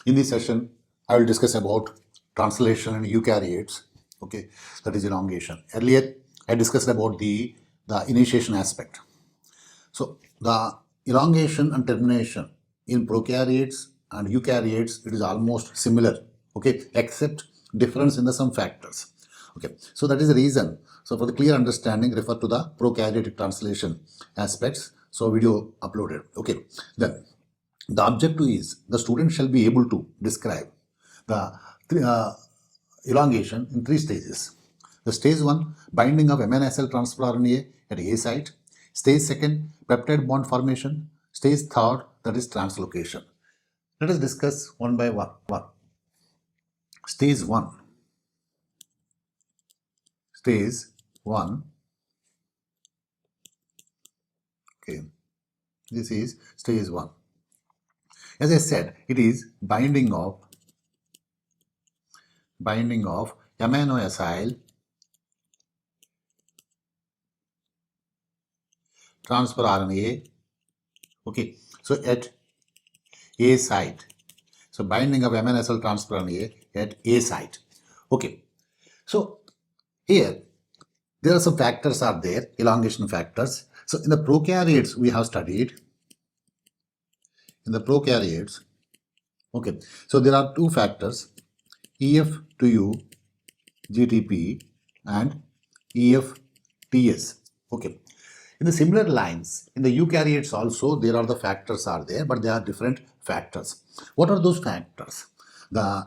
In this session, I will discuss about translation in eukaryotes. Okay, that is elongation. Earlier, I discussed about the initiation aspect. So the elongation and termination in prokaryotes and eukaryotes, it is almost similar. Okay, except difference in the some factors. Okay, so that is the reason. So for the clear understanding, refer to the prokaryotic translation aspects. So video uploaded. Okay, then the objective is the student shall be able to describe the elongation in three stages. The stage 1, binding of amino acid transfer RNA at A site. Stage 2, peptide bond formation. Stage 3, that is translocation. Let us discuss one by one. Stage 1. Stage 1. Okay. This is stage 1. As I said, it is binding of amino acyl transfer RNA. Okay, so at A site. So binding of amino acid transfer RNA at A site. Okay, so here there are some factors are there, elongation factors. So in the prokaryotes we have studied. In the prokaryotes, okay, so there are two factors, EF to U GTP and EFTS. Okay. In the similar lines, in the eukaryotes also there are the factors are there, but they are different factors. What are those factors? The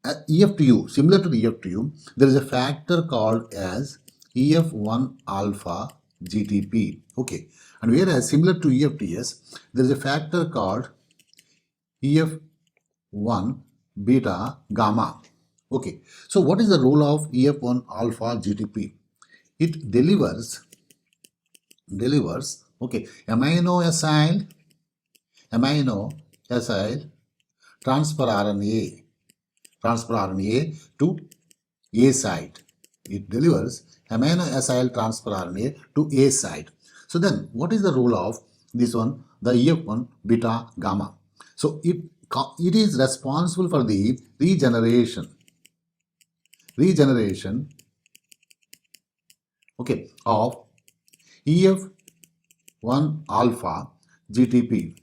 EF to U, similar to the EF to U, there is a factor called as EF1 alpha GTP. Okay. And whereas similar to EFTS, there is a factor called EF1 beta gamma. Okay. So what is the role of EF1 alpha GTP? It delivers okay, amino acyl transfer RNA to A site. It delivers amino acyl transfer RNA to A site. So then what is the role of this one, the EF1 beta gamma? So it is responsible for the regeneration okay, of EF1 alpha GTP.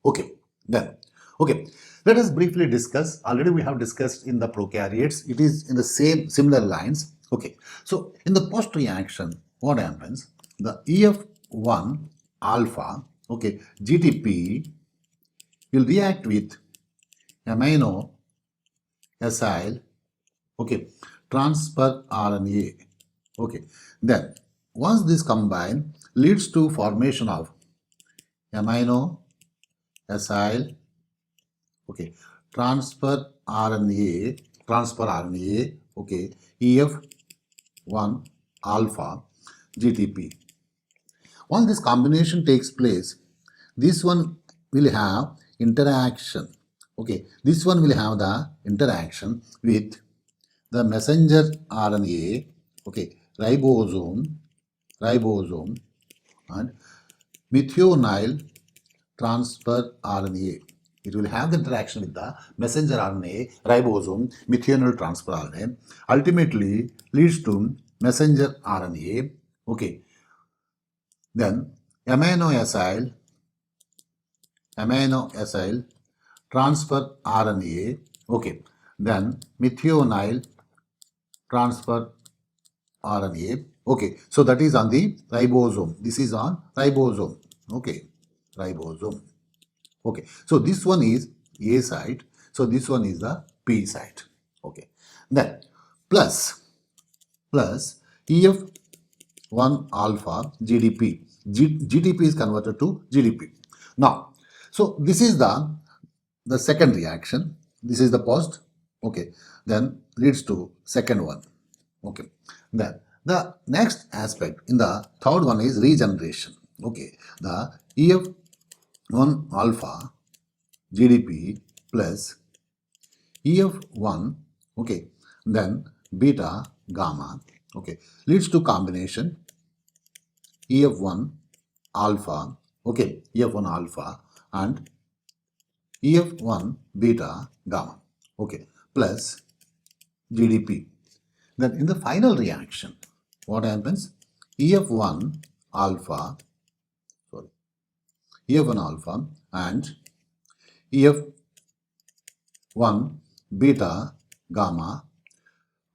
Okay, then, okay, let us briefly discuss. Already we have discussed in the prokaryotes. It is in the similar lines. Okay, so in the post reaction, what happens? The EF1 alpha, okay, GTP will react with amino acyl, okay, transfer RNA. Okay, then once this combine leads to formation of amino acyl, okay, transfer RNA, okay, EF1 alpha GTP. Once this combination takes place, this one will have interaction. Okay, this one will have the interaction with the messenger RNA, okay, ribosome and methionine transfer RNA. It will have the interaction with the messenger RNA, ribosome, methionine transfer RNA, ultimately leads to messenger RNA, okay, then amino acyl transfer RNA, okay, then methionine transfer RNA. Okay, so that is on the ribosome. This is on ribosome. Okay, ribosome. Okay, so this one is A site. So this one is the P site. Okay, then plus EF1 alpha GDP. GDP is converted to GDP. Now, so this is the second reaction. This is the post. Okay, then leads to second one. Okay, then the next aspect in the third one is regeneration. Okay, the EF1 alpha GDP plus EF1, okay, then beta gamma, okay, leads to combination EF1 alpha, okay, EF1 alpha and EF1 beta gamma, okay, plus GDP. Then in the final reaction, what happens? EF1 alpha, sorry, EF1 alpha and EF1 beta gamma,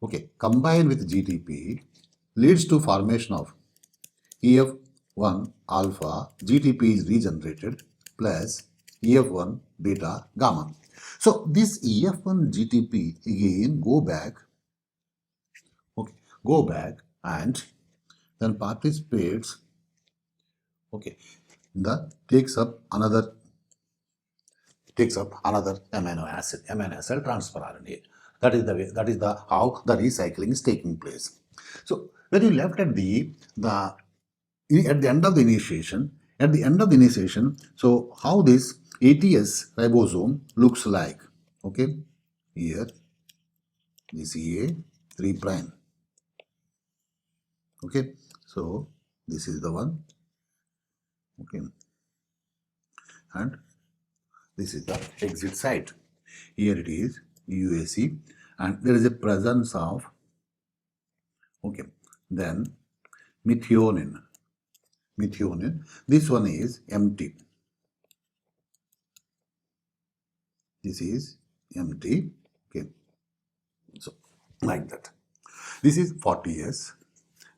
okay, combined with GTP leads to formation of EF1 alpha, GTP is regenerated plus EF1 beta gamma. So this EF1 GTP again go back and then participates, okay, takes up another amino acid transfer RNA. That is the way, that is the how the recycling is taking place. So when you left at the end of the initiation, so how this ATS ribosome looks like, okay, here this is a 3 prime, okay, so this is the one, okay, and this is the exit site. Here it is UAC, and there is a presence of, okay, then methionine. This one is empty. This is empty. Okay, so like that. This is 40 years.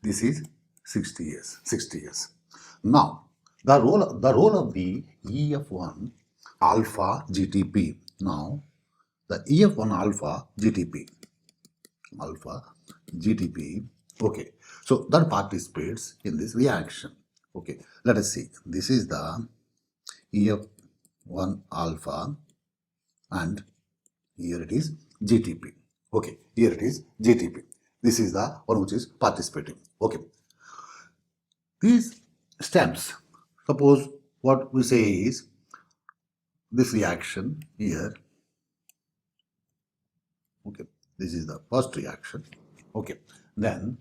This is 60 years. Now the role of the EF1 alpha GTP. Now the EF1 alpha GTP, okay, so that participates in this reaction. Okay, let us see. This is the EF1 alpha and here it is GTP. Okay, here it is GTP. This is the one which is participating. Okay, these steps, suppose what we say is this reaction here, okay, this is the first reaction, okay, then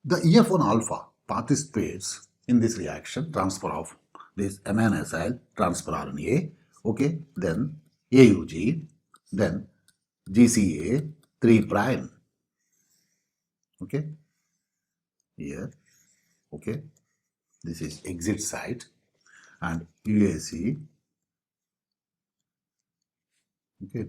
the EF1 alpha participates in this reaction, transfer of this amino acid transfer RNA, okay, then AUG, then GCA 3 prime, okay, here, okay, this is exit site and UAC, okay,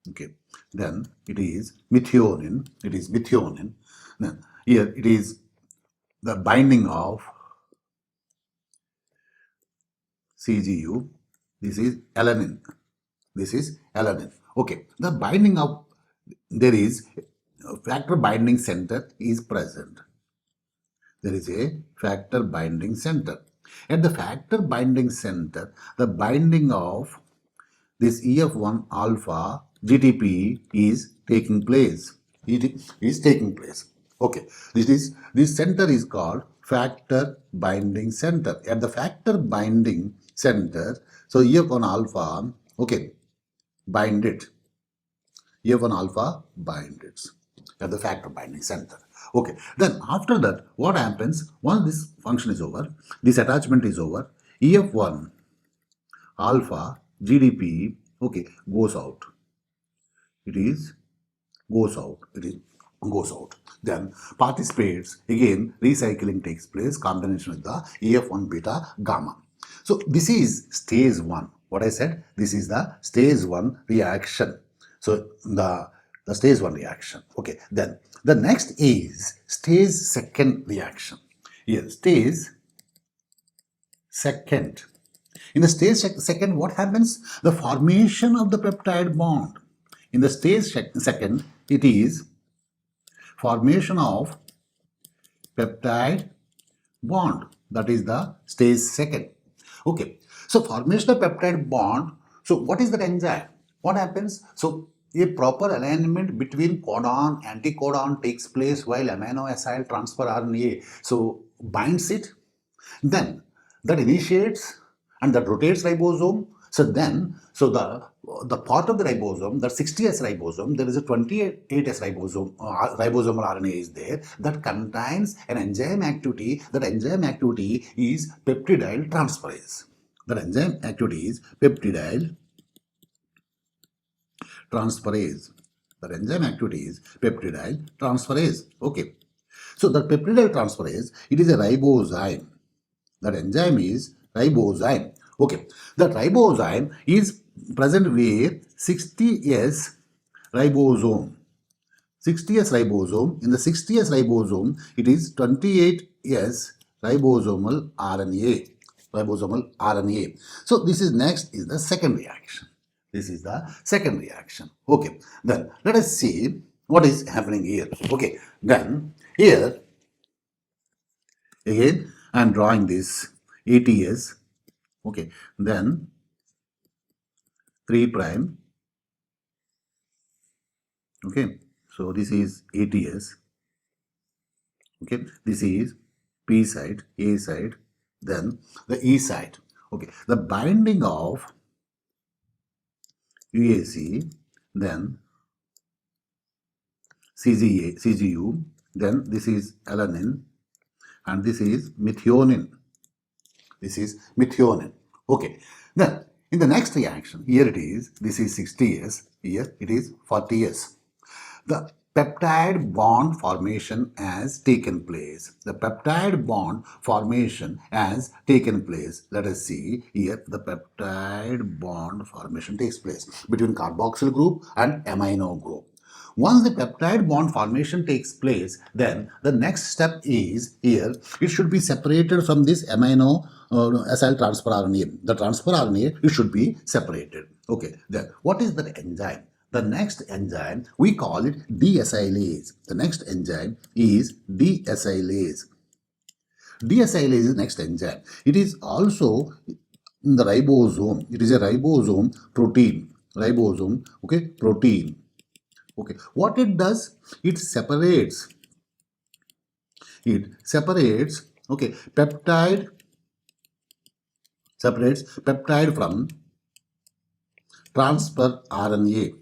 okay, then it is methionine, then here it is the binding of CGU, this is alanine, okay, the binding of, there is factor binding center is present, there is a factor binding center. At the factor binding center, the binding of this EF1 alpha GTP is taking place. Okay, this center is called factor binding center. At the factor binding center, so EF1 alpha, okay, bind it. EF1 alpha bind it at the factor binding center. Okay, then after that, what happens once this function is over, this attachment is over, EF1 alpha GDP, okay, goes out. It goes out. Then participates, again recycling takes place, combination with the EF1 beta gamma. So this is stage 1. What I said, this is the stage 1 reaction. So the stage 1 reaction. Okay, then the next is stage 2 reaction. Here, stage 2. In the stage 2, what happens? The formation of the peptide bond. In the stage 2, it is formation of peptide bond. That is the stage 2. Okay, so formation of peptide bond. So what is that enzyme? What happens? So a proper alignment between codon, anticodon takes place while amino acid transfer RNA so binds it. Then that initiates and that rotates ribosome So the part of the ribosome, that 60S ribosome, there is a 28S ribosome, ribosomal RNA is there that contains an enzyme activity. That enzyme activity is peptidyl transferase. That enzyme activity is peptidyl transferase. That enzyme activity is peptidyl transferase. Okay. So the peptidyl transferase, it is a ribozyme. That enzyme is ribozyme. Okay. That ribozyme is present where 60S ribosome. 60S ribosome. In the 60S ribosome, it is 28S ribosomal RNA. Ribosomal RNA. So this is next is the second reaction. This is the second reaction. Okay. Then let us see what is happening here. Okay. Then here again I am drawing this ATS. Okay. Then 3 prime. Okay. So this is ATS. Okay. This is P site, A site, then the E site. Okay. The binding of UAC, then CGU, then this is alanine, and this is methionine. This is methionine. Okay. Then in the next reaction, here it is, this is 60S, here it is 40S. The peptide bond formation has taken place. The peptide bond formation has taken place. Let us see here the peptide bond formation takes place between carboxyl group and amino group. Once the peptide bond formation takes place, then the next step is here, it should be separated from this amino acyl transfer RNA. The transfer RNA, it should be separated. Okay, then what is that enzyme? The next enzyme, we call it deacylase. The next enzyme is deacylase. Deacylase is the next enzyme. It is also in the ribosome. It is a ribosome protein. Ribosome, okay, protein. Okay, what it does, it separates, okay, separates peptide from transfer RNA,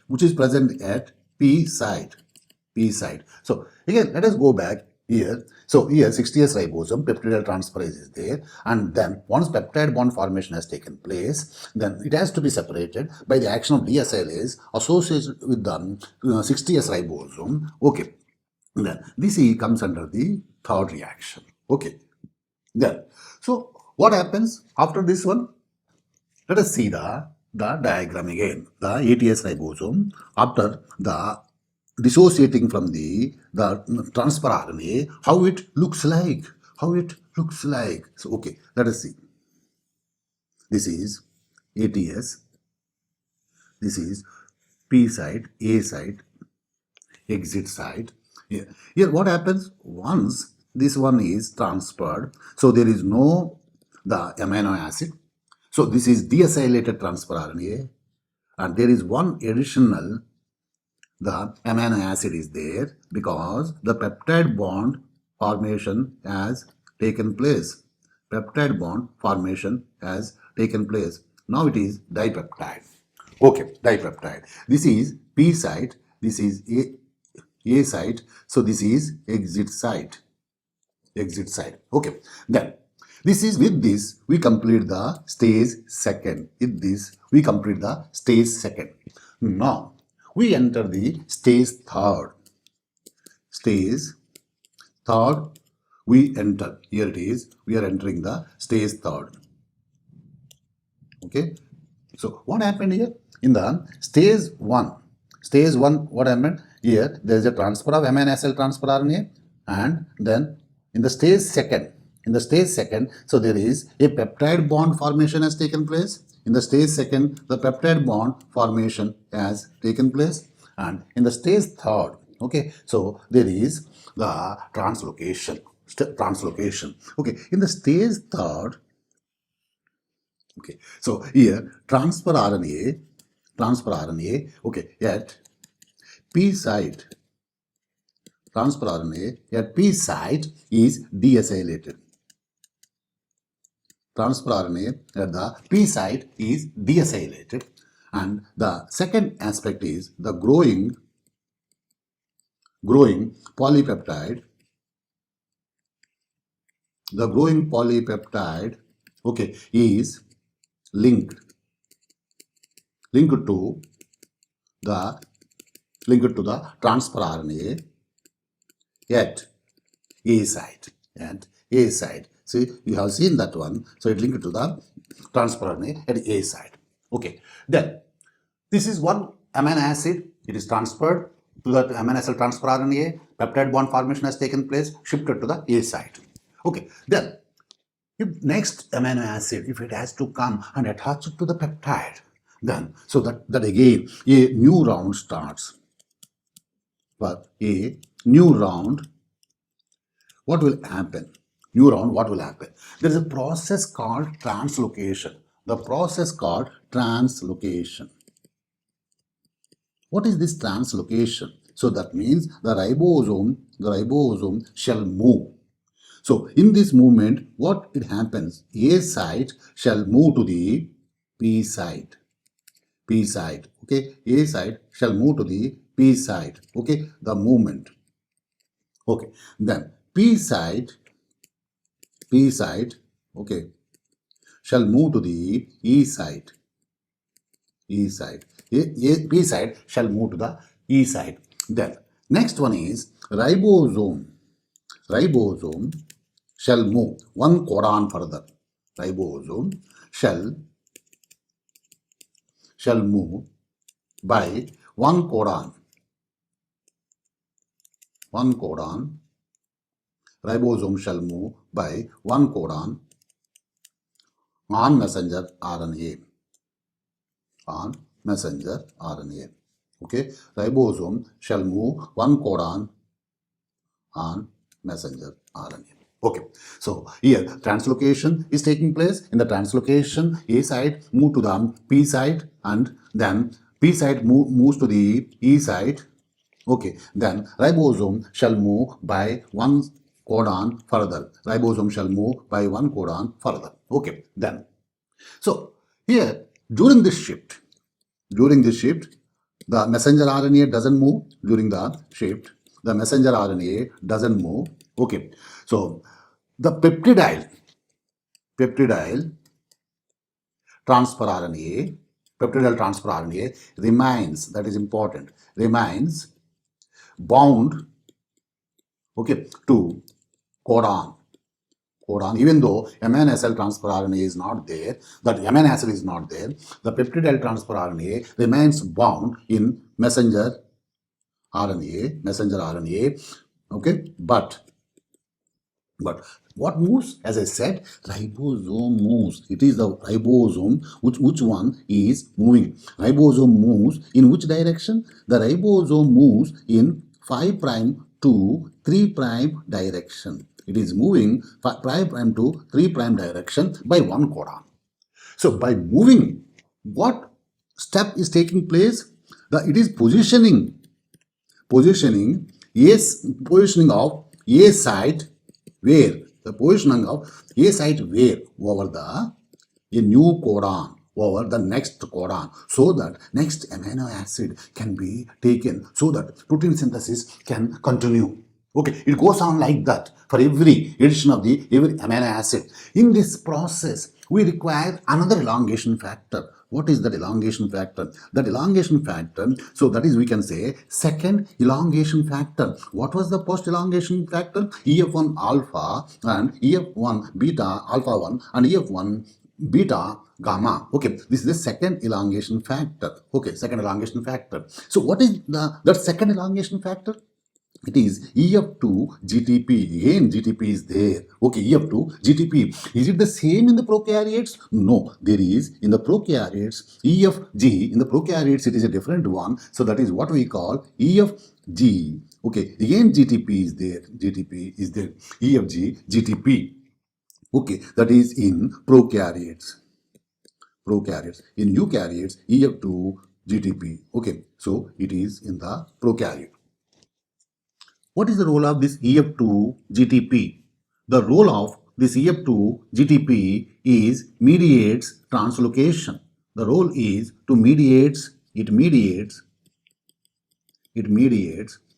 which is present at P site. So again, let us go back here. So here 60S ribosome, peptidyl transferase is there, and then once peptide bond formation has taken place, then it has to be separated by the action of deacylase associated with the 60S ribosome. Okay, then this comes under the third reaction. Okay, then so what happens after this one? Let us see the diagram again. The ATS ribosome, after the dissociating from the transfer RNA, how it looks like. So, okay, let us see. This is ATS. This is P site, A site, exit site. Here what happens? Once this one is transferred, so there is no the amino acid. So this is deacylated transfer RNA, and there is one additional, the amino acid is there because the peptide bond formation has taken place. Peptide bond formation has taken place. Now it is dipeptide. Okay, dipeptide. This is P site, this is A site, so this is exit site. Okay, then this is with this we complete the stage second. With this we complete the stage second. Now we enter the stage third. Stage third we enter. Here it is. We are entering the stage third. Okay. So what happened here? In the stage one, what happened? Here there is a transfer of amino acyl transfer RNA, and then in the stage second, so there is a peptide bond formation has taken place. In the stage second, the peptide bond formation has taken place, and in the stage third, okay, so there is the translocation. Okay, in the stage third, okay, so here transfer RNA, okay, at P site, transfer RNA at P site is deacylated. transfer RNA at the P site is deacylated, and the second aspect is the growing polypeptide. The growing polypeptide, okay, is linked to the transfer RNA at A site. See, you have seen that one. So it linked to the transfer RNA at A site. Okay. Then this is one amino acid. It is transferred to the amino acid transfer RNA. Peptide bond formation has taken place, shifted to the A site. Okay. Then if next amino acid, if it has to come and attach to the peptide, then so that again a new round starts. But a new round, what will happen? There is a process called translocation. The process called translocation. What is this translocation? So that means the ribosome shall move. So in this movement, what it happens? A site shall move to the P site. Okay, A site shall move to the P site. Okay, the movement. Okay, then P site, okay, shall move to the E site. P site shall move to the E site. Then next one is ribosome. Ribosome shall move one codon further. Ribosome shall move by one codon. Ribosome shall move by one codon on messenger RNA. Okay, ribosome shall move one codon on messenger RNA. Okay, so here translocation is taking place. In the translocation, A site move to the P site, and then P site moves to the E site. Okay, then ribosome shall move by one codon further. Okay, then so here during this shift, the messenger RNA doesn't move. During the shift, the messenger RNA doesn't move. Okay, so the peptidyl transfer RNA remains, that is important, remains bound, okay, to codon. Even though amino acid transfer RNA is not there, the peptidyl transfer RNA remains bound in messenger RNA, okay, but what moves? As I said, ribosome moves. It is the ribosome which one is moving. Ribosome moves in which direction? The ribosome moves in 5' to 3' direction. It is moving 5' to 3' direction by one codon. So by moving, what step is taking place? It is positioning of A site where? The positioning of A site where? Over a new codon, over the next codon, so that next amino acid can be taken, so that protein synthesis can continue. Okay, it goes on like that for every addition of every amino acid. In this process, we require another elongation factor. What is that elongation factor? That elongation factor, so that is, we can say, second elongation factor. What was the first elongation factor? EF1 alpha and EF1 beta alpha 1 and EF1 beta gamma. Okay, this is the second elongation factor. Okay, second elongation factor. So what is that second elongation factor? It is EF2 GTP. Again, GTP is there. Okay, EF2 GTP. Is it the same in the prokaryotes? No, there is in the prokaryotes EFG. In the prokaryotes, it is a different one. So that is what we call EFG. Okay, again GTP is there. EFG GTP. Okay, that is in prokaryotes. In eukaryotes, EF2 GTP. Okay, so it is in the prokaryote. What is the role of this EF2 GTP? The role of this EF2 GTP is mediates translocation. The role is to mediates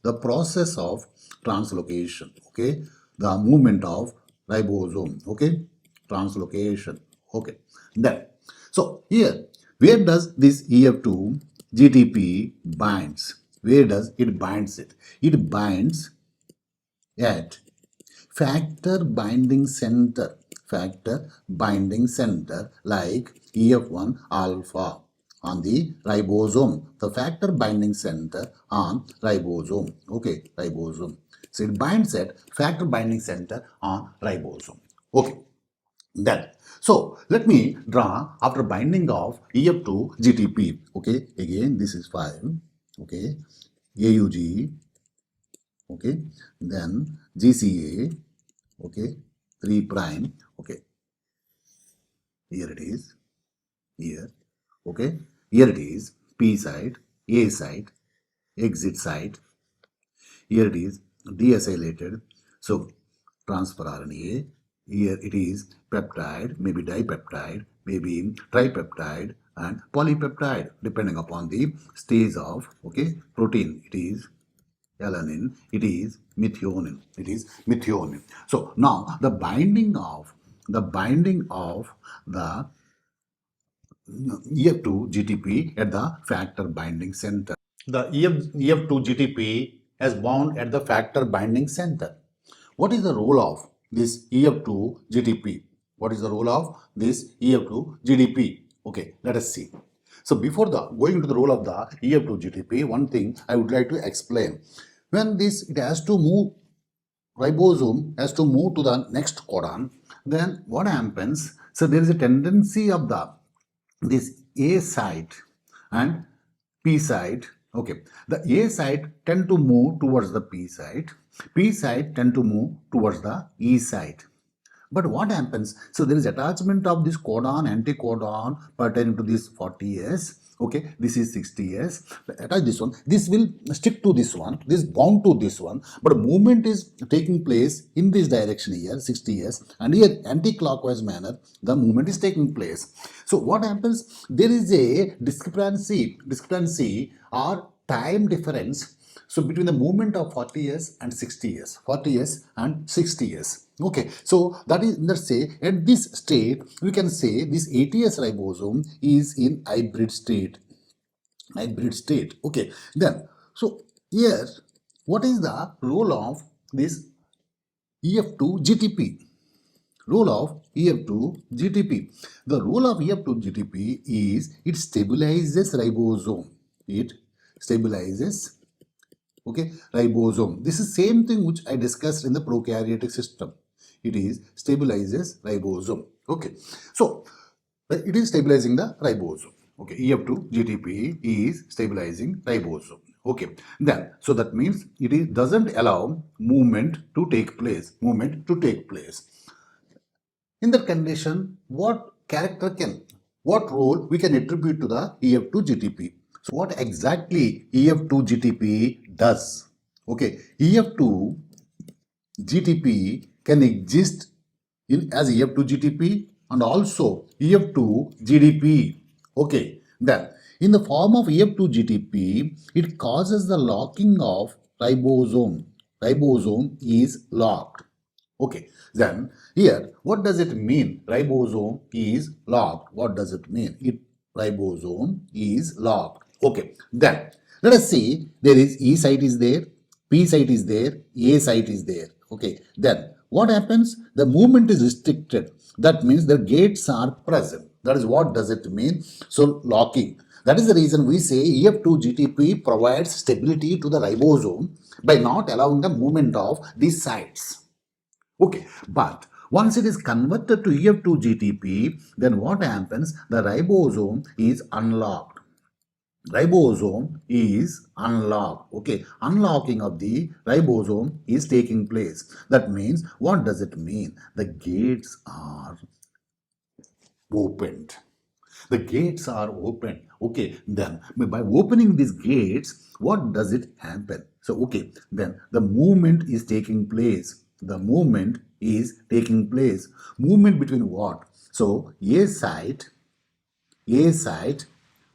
the process of translocation, okay, the movement of ribosome, okay, translocation, okay. Then, so here, where does this EF2 GTP binds? Where does it binds it? It binds at factor binding center like EF1 alpha on the ribosome, the factor binding center on ribosome, okay, ribosome. So it binds at factor binding center on ribosome, okay. Then, so let me draw after binding of EF2 GTP, okay, again this is 5, okay, AUG, okay, then GCA, okay, 3 prime, okay, here it is, here, okay, here it is, P site, A site, exit site, here it is deacylated, so transfer RNA, here it is peptide, maybe dipeptide, maybe tripeptide and polypeptide depending upon the stage of, okay, protein. It is alanine, it is methionine. So now the binding of the EF2 GTP at the factor binding center. The EF2 GTP has bound at the factor binding center. What is the role of this EF2 GTP? What is the role of this EF2 GTP? Okay, let us see. So before going into the role of the EF2 GTP, one thing I would like to explain. When it has to move, ribosome has to move to the next codon, then what happens? So there is a tendency of this A site and P site. Okay, the A site tend to move towards the P site tend to move towards the E site. But what happens? So there is attachment of this codon, anticodon pertaining to this 40S. Okay, this is 60S. Attach this one. This will stick to this one. This bound to this one. But movement is taking place in this direction here, 60S, and here anti-clockwise manner, the movement is taking place. So what happens? There is a discrepancy or time difference. So between the movement of 40S and 60S, 40S and 60S. Okay, so that is, let's say at this state, we can say this ATS ribosome is in hybrid state. Okay, then, so here, what is the role of this EF2 GTP? Role of EF2 GTP. The role of EF2 GTP is it stabilizes ribosome. It stabilizes, okay, ribosome. This is same thing which I discussed in the prokaryotic system. It is stabilizes ribosome. Okay, so it is stabilizing the ribosome. Okay, EF2 GTP is stabilizing ribosome. Okay, then so that means it doesn't allow movement to take place. In that condition, what role we can attribute to the EF2 GTP? So what exactly EF2 GTP does? Okay, EF2 GTP can exist as EF2 GTP and also EF2 GDP. Okay, then in the form of EF2 GTP, it causes the locking of ribosome. Ribosome is locked. Okay, then here, what does it mean? Ribosome is locked. What does it mean? Ribosome is locked. Okay, then let us see, there is E site is there, P site is there, A site is there. Okay, then what happens? The movement is restricted. That means the gates are present. That is what does it mean? So locking. That is the reason we say EF2 GTP provides stability to the ribosome by not allowing the movement of these sites. Okay, but once it is converted to EF2 GTP, then what happens? The ribosome is unlocked. Ribosome is unlocked. Okay, unlocking of the ribosome is taking place. That means, what does it mean? The gates are opened. The gates are open. Okay, then by opening these gates, what does it happen? So, okay, then the movement is taking place. the movement is taking place. Movement between what? So A site,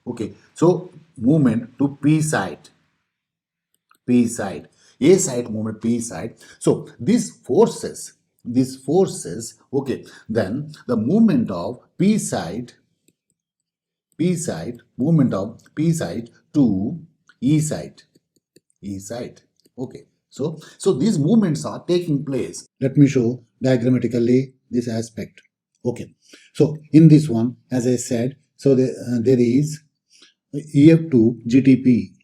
okay, so movement to P site, A site movement P site. So these forces, okay, then the movement of P site, movement of P site to E site, okay. So these movements are taking place. Let me show diagrammatically this aspect. Okay, so in this one, as I said, so there is EF2 GTP.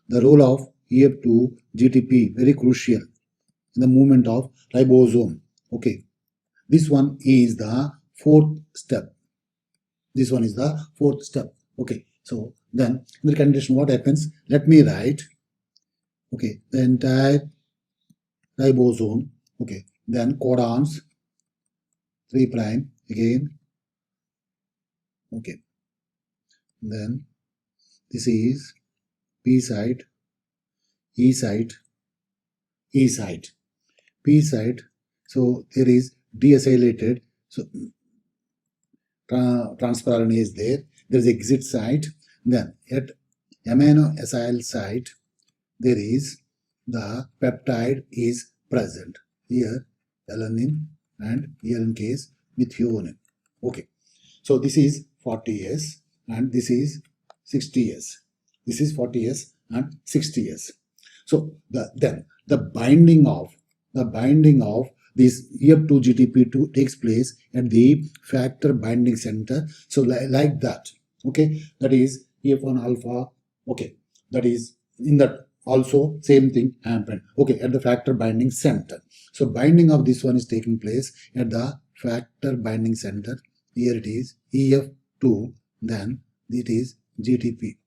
The role of EF2 GTP very crucial in the movement of ribosome. Okay, this one is the fourth step. Okay, so then in the condition, what happens? Let me write. Okay, the entire ribosome. Okay, then codons 3 prime again. Okay, then this is P site, E site, P site. So there is deacylated. So transfer RNA is there. There is exit site. Then at amino acyl site, there is the peptide is present. Here alanine and here in case methionine. Okay, so this is 40S and this is 60S. This is 40S and 60S. So then the binding of this EF2 GTP2 takes place at the factor binding center. So like that. Okay, that is EF1 alpha. Okay, that is in that also same thing happened. Okay, at the factor binding center. So binding of this one is taking place at the factor binding center. Here it is EF2, then it is GTP.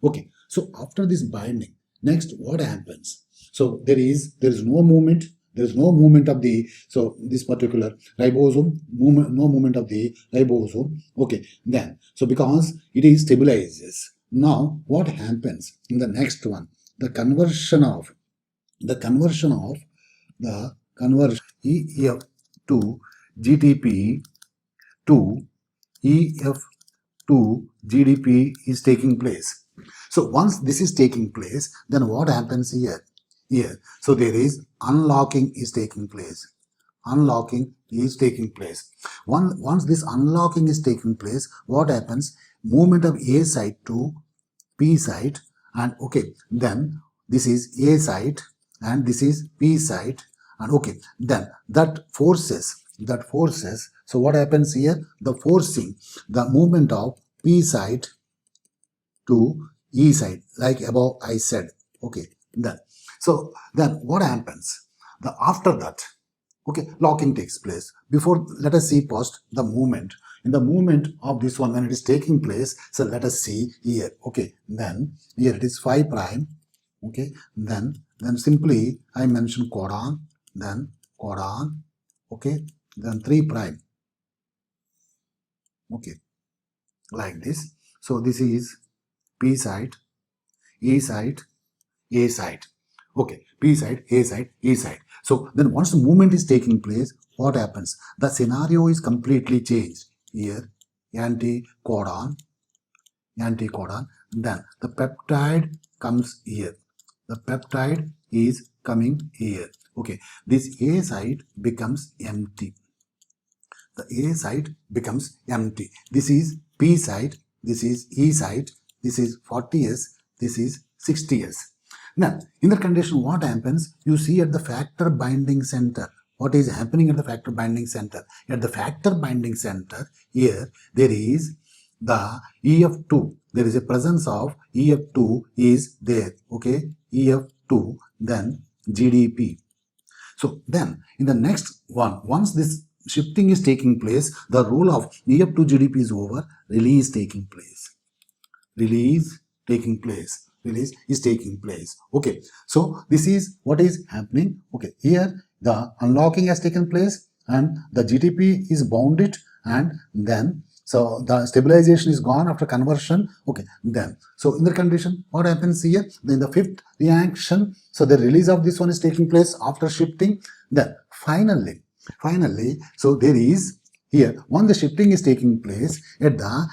Okay, so after this binding, next what happens? So there is no movement. There is no movement of the, so this particular ribosome, no movement of the ribosome. Okay, then, so because it is stabilizes. Now what happens in the next one? The conversion of EF2 GTP to EF2 GDP is taking place. So once this is taking place, then what happens here? So there is unlocking is taking place. Once this unlocking is taking place, what happens? Movement of A site to P site, and okay, then this is A site and this is P site, and okay, then that forces. So what happens here? The forcing the movement of P site to E site, like above I said. Okay, then so then what happens? After that, okay, locking takes place. Before, let us see first the movement. In the movement of this one, when it is taking place, so let us see here. Okay, then here it is 5 prime. Okay, then simply I mention codon, then codon. Okay, then 3 prime. Okay, like this. So this is P site, E site, A site. Okay, P site, A site, E site. So then once the movement is taking place, what happens? The scenario is completely changed. Here, anti-codon, then the peptide comes here. The peptide is coming here. Okay, this A site becomes empty. The A site becomes empty. This is P site, this is E site, this is 40S, this is 60S. Now, in that condition, what happens? You see at the factor binding center. What is happening at the factor binding center? At the factor binding center, here there is the EF2. There is a presence of EF2 is there. Okay, EF2, then GDP. So then in the next one, once this shifting is taking place, the role of EF2 GDP is over. Release is taking place. Okay, so this is what is happening. Okay, here the unlocking has taken place and the GTP is bounded, and then So the stabilization is gone after conversion. Okay, then so in the condition, what happens here? Then the fifth reaction, so the release of this one is taking place after shifting. Then finally, so there is here once the shifting is taking place at the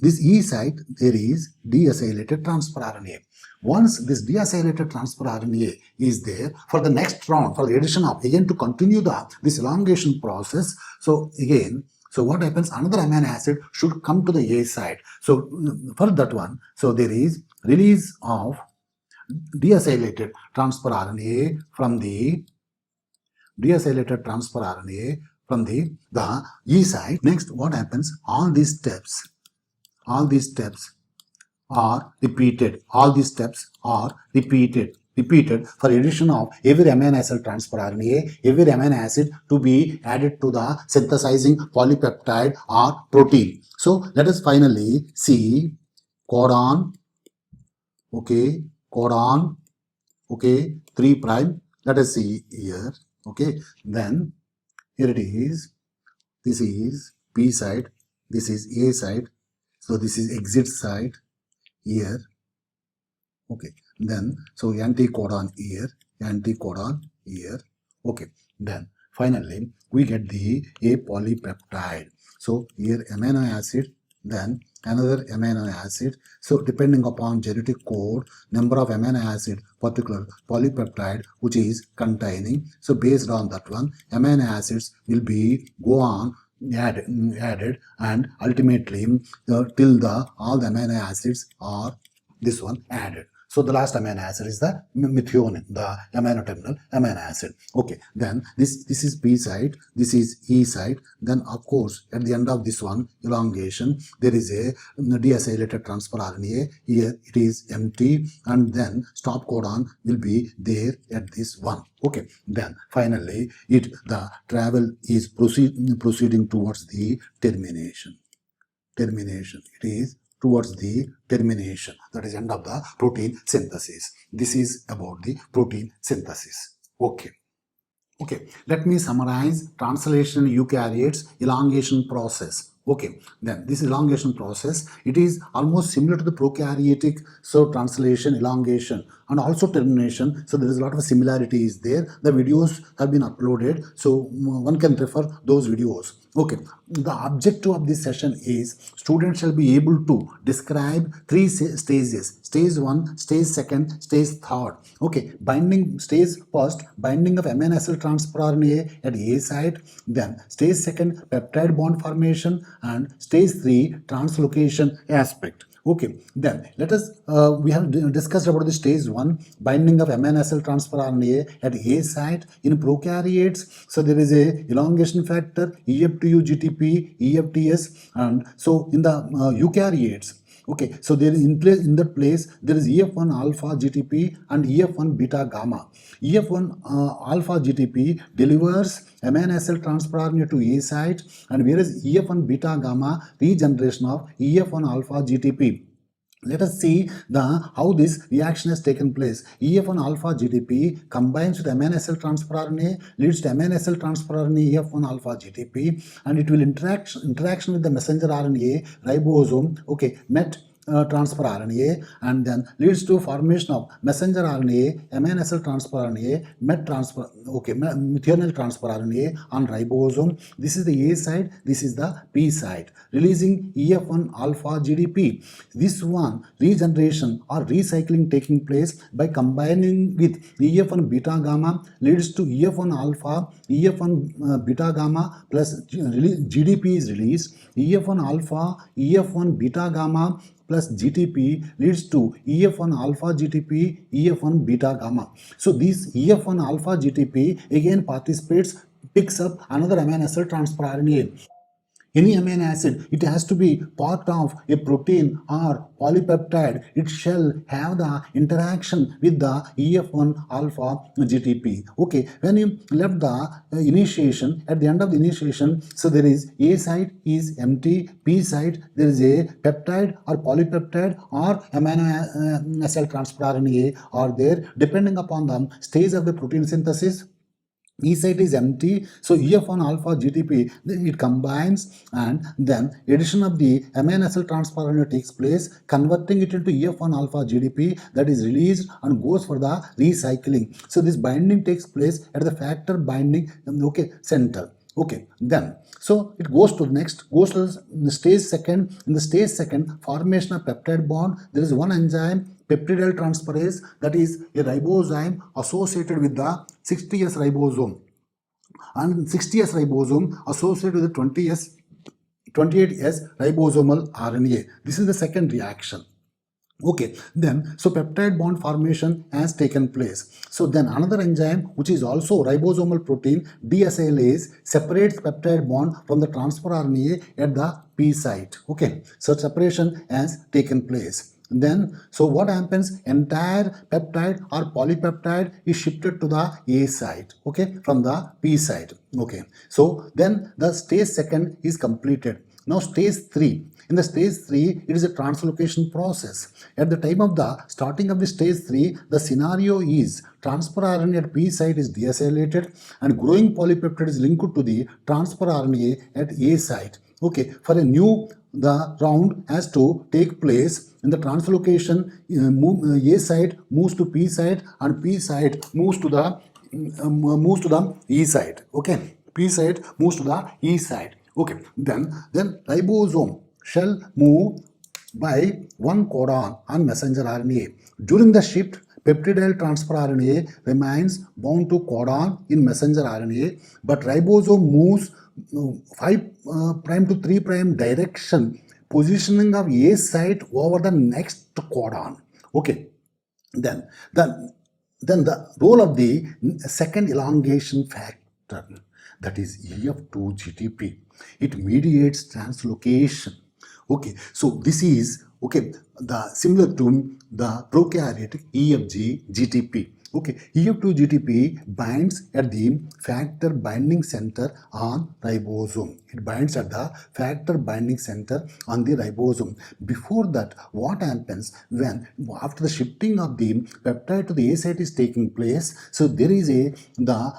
this E site, there is deacylated transfer RNA. Once this deacylated transfer RNA is there for the next round, for the addition of, again to continue this elongation process, so again, so what happens, another amino acid should come to the A site. So for that one, so there is release of deacylated transfer RNA from the E site. Next, what happens, all these steps are repeated. Repeated for addition of every amino acid transfer RNA, every amino acid to be added to the synthesizing polypeptide or protein. So let us finally see codon, okay, 3 prime. Let us see here, okay, then here it is. This is P side, this is A side, so this is exit side here, okay, then so anticodon here, okay, then finally we get the A polypeptide. So here amino acid, then another amino acid. So depending upon genetic code, number of amino acid, particular polypeptide which is containing, so based on that one, amino acids will be go on added and ultimately till the all the amino acids are this one added. So the last amino acid is the methionine, the amino terminal amino acid. Okay, then this is P site, this is E site. Then of course at the end of this one elongation, there is a deacylated transfer RNA. Here it is empty, and then stop codon will be there at this one. Okay, then finally the travel is proceeding towards the termination. It is towards the termination, that is end of the protein synthesis. This is about the protein synthesis. Okay, let me summarize translation eukaryotes elongation process. Okay, then this elongation process, it is almost similar to the prokaryotic, so translation, elongation and also termination. So there is a lot of similarities there. The videos have been uploaded, so one can refer those videos. Okay, the objective of this session is students shall be able to describe 3 stages: stage 1, stage 2, stage 3. Okay, binding stage first, binding of amino acid transfer RNA at A site, then stage 2, peptide bond formation, and stage 3, translocation aspect. Okay, then let us, we have discussed about the stage 1, binding of amino acid transfer RNA at A site in prokaryotes. So there is a elongation factor, EF2U GTP, EFTS, and so in the eukaryotes, okay, so there is in that place there is EF1 alpha GTP and EF1 beta gamma. EF1 alpha GTP delivers amino acid transfer RNA to A site, and whereas EF1 beta gamma regeneration of EF1 alpha GTP. Let us see how this reaction has taken place. EF1 alpha GTP combines with amino acid transfer RNA, leads to amino acid transfer RNA EF1 alpha GTP, and it will interaction with the messenger RNA ribosome, okay, MET transfer RNA, and then leads to formation of messenger RNA, amino acid transfer RNA, MET transfer, okay, methionine transfer RNA on ribosome. This is the A side, this is the P side, releasing EF1 alpha GDP. This one regeneration or recycling taking place by combining with EF1 beta gamma leads to EF1 alpha, EF1 beta gamma plus GDP is released. EF1 alpha, EF1 beta gamma plus GTP leads to EF1 alpha GTP, EF1 beta gamma. So this EF1 alpha GTP again picks up another amino acid transfer RNA. Any amino acid, it has to be part of a protein or polypeptide. It shall have the interaction with the EF1 alpha GTP. Okay, when you left the initiation, at the end of the initiation, so there is A site is empty, P site there is a peptide or polypeptide or amino acid transfer RNA are there, depending upon the stage of the protein synthesis. E site is empty, so EF1 alpha GTP, then it combines, and then addition of the amino acid transfer RNA takes place, converting it into EF1 alpha GDP that is released and goes for the recycling. So this binding takes place at the factor binding center. Okay, then so it goes to the next, goes to the stage second. In the stage second, formation of peptide bond. There is one enzyme, peptidyl transferase, that is a ribozyme associated with the 60S ribosome, and 60S ribosome associated with the 28S ribosomal RNA. This is the second reaction. Okay, then so peptide bond formation has taken place. So then another enzyme, which is also ribosomal protein, deacylase, separates peptide bond from the transfer RNA at the P site. Okay, so separation has taken place. Then, so what happens? Entire peptide or polypeptide is shifted to the A site, okay, from the P site. Okay, so then the stage second is completed. Now stage 3. In the stage 3, it is a translocation process. At the time of the starting of the stage 3, the scenario is transfer RNA at P site is deacylated and growing polypeptide is linked to the transfer RNA at A site. Okay, for a new, the round has to take place. In the translocation, A site moves to P site and P site moves to the E site. Okay, P site moves to the E site. Okay, then ribosome shall move by one codon on messenger RNA. During the shift, peptidyl transfer RNA remains bound to codon in messenger RNA, but ribosome moves 5' to 3' direction, positioning of A site over the next codon. Okay, then the role of the second elongation factor, that is EF2 GTP. It mediates translocation. Okay, so this is the similar to the prokaryotic EFG GTP. Okay, EF2 GTP binds at the factor binding center on ribosome. It binds at the factor binding center on the ribosome. Before that, what happens when after the shifting of the peptide to the A site is taking place? So there is the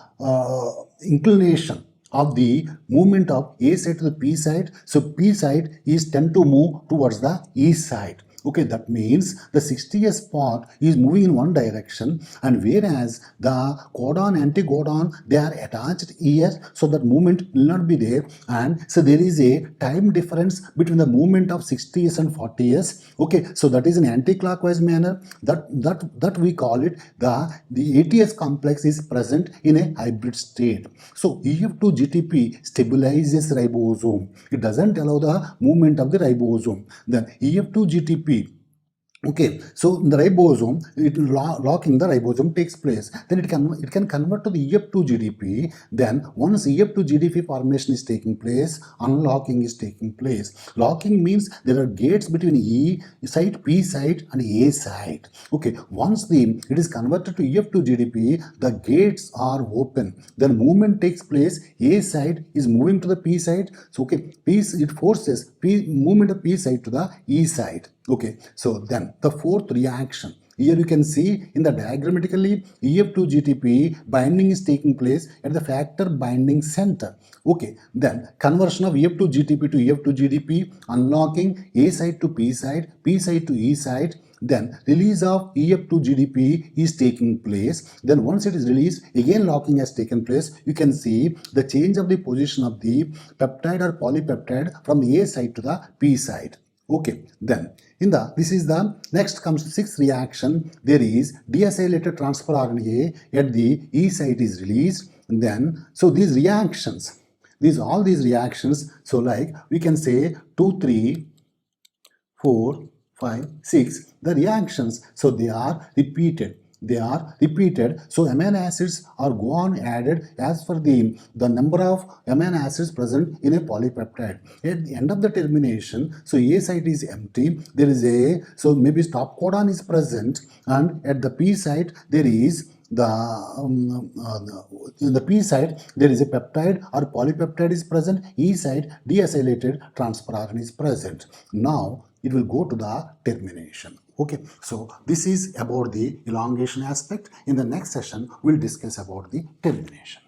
inclination of the movement of A site to the P site. So P site is tend to move towards the E site. Okay, that means the 60S part is moving in one direction, and whereas the codon, anticodon, they are attached here, so that movement will not be there, and so there is a time difference between the movement of 60S and 40S. Okay, so that is an anti-clockwise manner. That we call it the ATS complex is present in a hybrid state. So EF2 GTP stabilizes ribosome. It doesn't allow the movement of the ribosome. Then EF2 GTP. Okay, so the ribosome, locking the ribosome takes place. Then it can convert to the EF2 GDP. Then once EF2 GDP formation is taking place, unlocking is taking place. Locking means there are gates between E site, P site, and A site. Okay, once it is converted to EF2 GDP, the gates are open. Then movement takes place. A site is moving to the P site. So okay, it forces movement of P site to the E site. Okay, so then the fourth reaction. Here you can see in the diagrammatically EF2 GTP binding is taking place at the factor binding center. Okay, then conversion of EF2 GTP to EF2 GDP, unlocking A site to P site to E site. Then release of EF2 GDP is taking place. Then once it is released, again locking has taken place. You can see the change of the position of the peptide or polypeptide from the A site to the P site. Okay, then this is the next comes sixth reaction. There is deacylated transfer RNA at the E site is released. And then so these reactions, all these reactions, so like we can say 2, 3, 4, 5, 6, the reactions, so they are repeated. So amino acids are go on added as per the number of amino acids present in a polypeptide. At the end of the termination, so A site is empty. There is so maybe stop codon is present, and at the P site there is in the P site there is a peptide or polypeptide is present. E site deacylated transfer RNA is present. Now it will go to the termination. Okay, so this is about the elongation aspect. In the next session, we'll discuss about the termination.